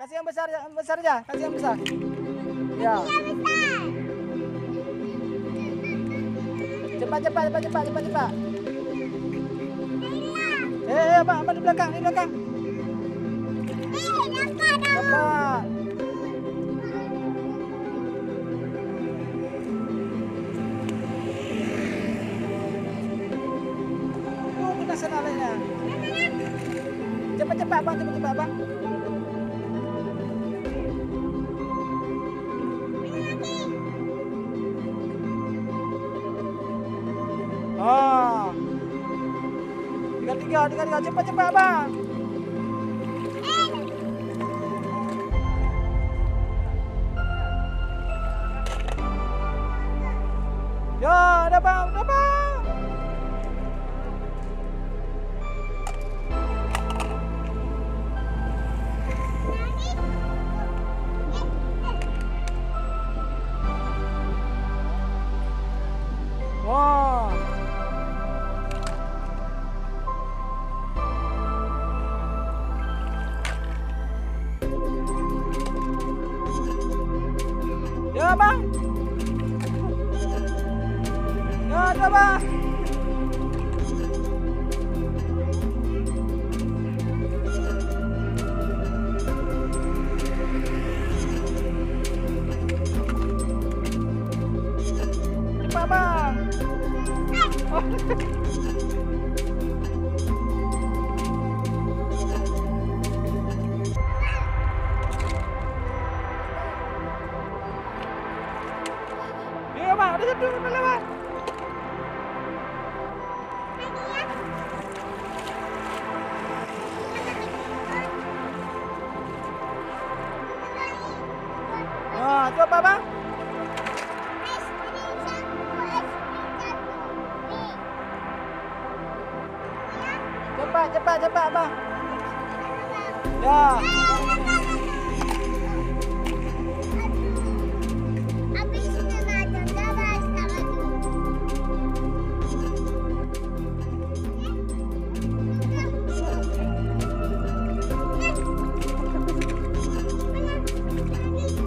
Kasih yang besar aja. Kasih yang besar. Ya. Cepat. Abang di belakang, Dapat. Kita sana lainnya. Cepat abang. Oh. Tiga. Cepat abang. Ya, dapat. Wah. Ya, bang. Ya, bang. Cepat, bang. Oh. Ya, bang, udah satu lewat. Itu apa, bang? Cepat, bang. Ya.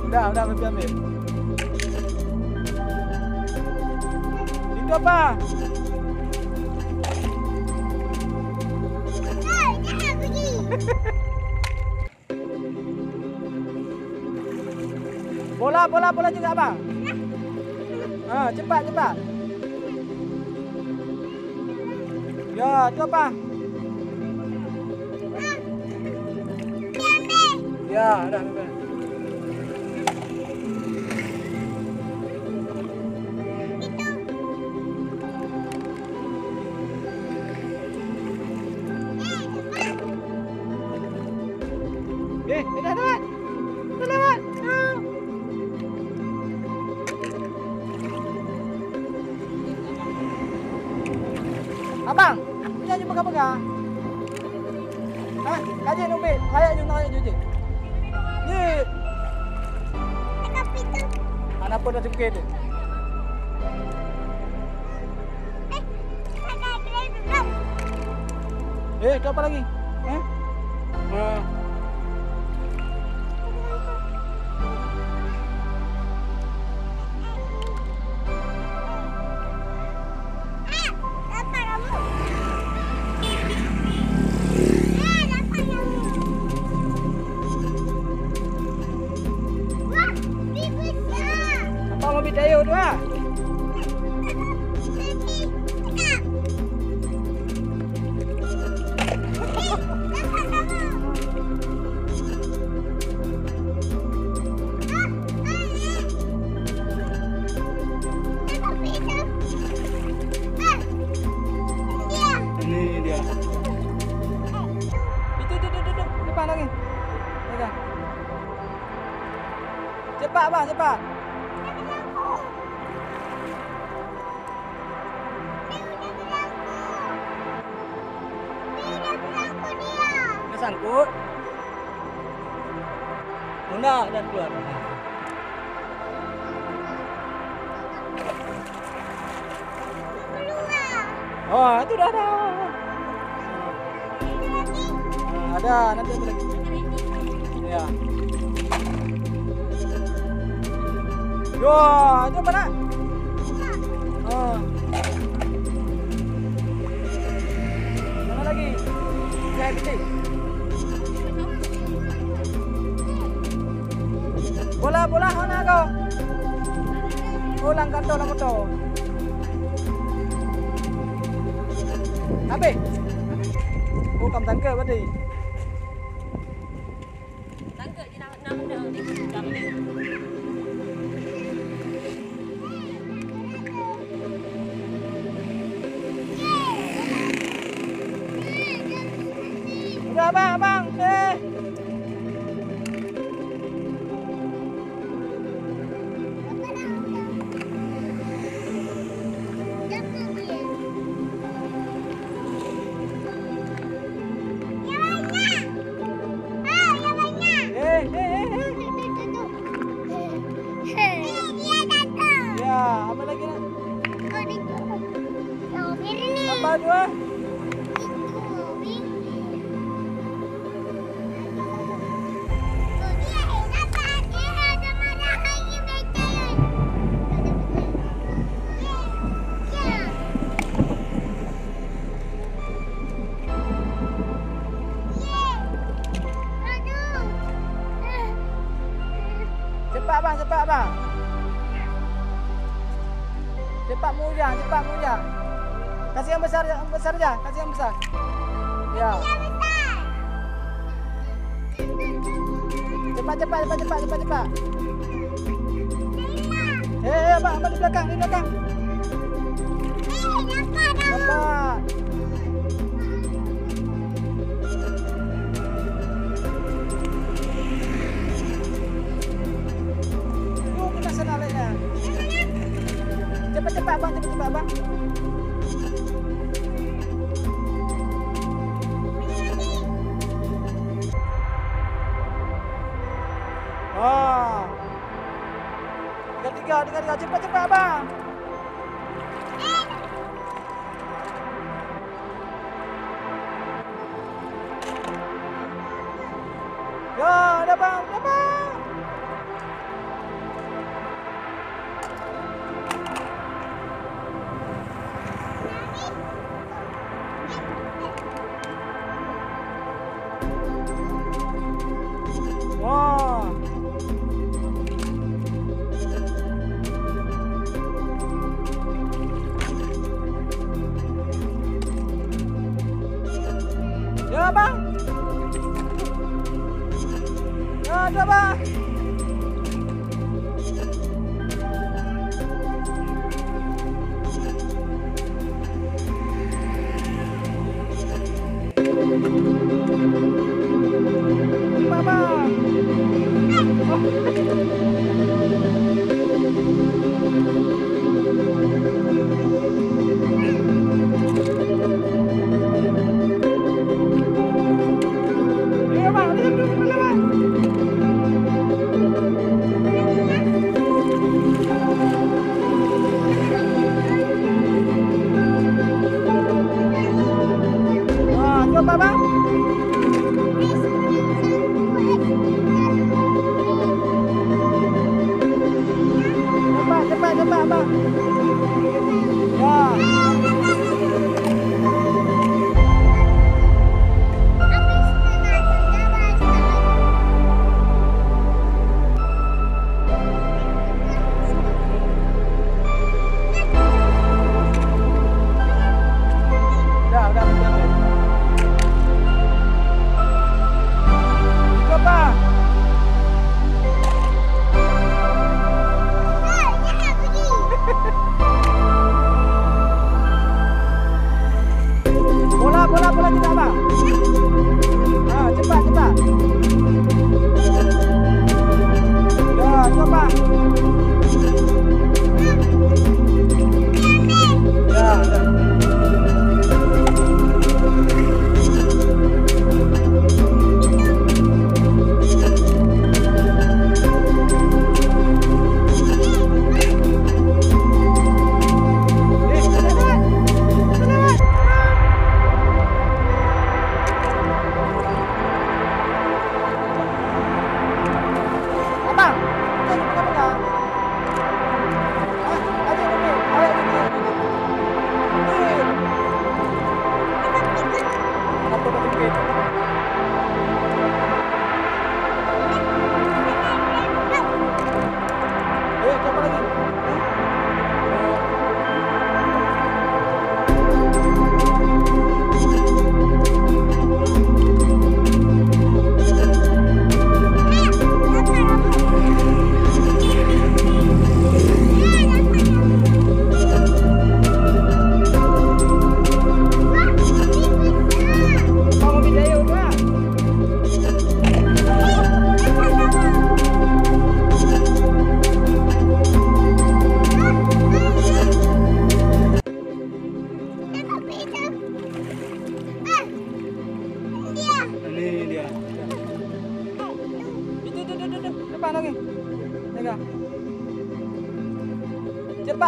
Udah, ambil. Itu apa? Bola juga, bang. Cepat. Ya, itu apa? Ya, udah. Dah lewat. Abang, punya je pegang-pegang. Kajian umbit. Layak je. Ni. Kenapa dah cekik dia? Itu apa lagi? Apa mobil tayo tu ah? Ini dia. Itu depan lagi. Pegang. Cepat bang, cepat. Sangkut. Enggak, dan keluar. Oh, itu dah ada. Ada, nanti ada lagi. Ya. Wah, itu mana? Oh. Mana lagi? Jai putih. Bola mana kau? Ulang kantor lah motor. Habis. Oh, cầm tangke berarti. Tangke je nak benda ni. Jam ni. Udah abang. Ya, apa lagi nak? Apa dua? Cepat abang. Cepat mujah. Kasih yang besar aja, kasih yang besar. Ya. Cepat. Abang di belakang. Dapat. Kita sana lainnya. Cepat abang. Tiga. Cepat abang. Ya, ada bang. Wah. Ya bang. Ya ada bang.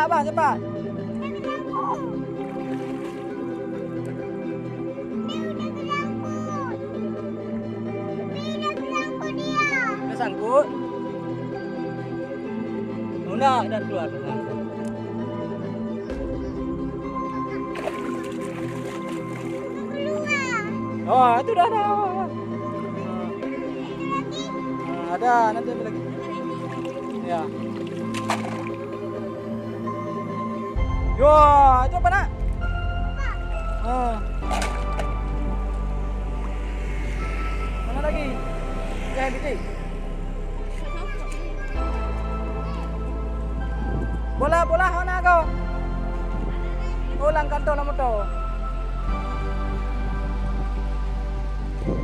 Abah cepat. Udah sangkut. Udah keluar. Oh, itu udah ada. Ada, nanti ambil lagi. Ya. Yo, itu apa nak? Mana lagi? Jangan bidik. Bola mana kau? Ulang kantor nama tu.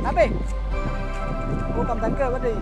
Habis. Oh, kamu tangkap tadi.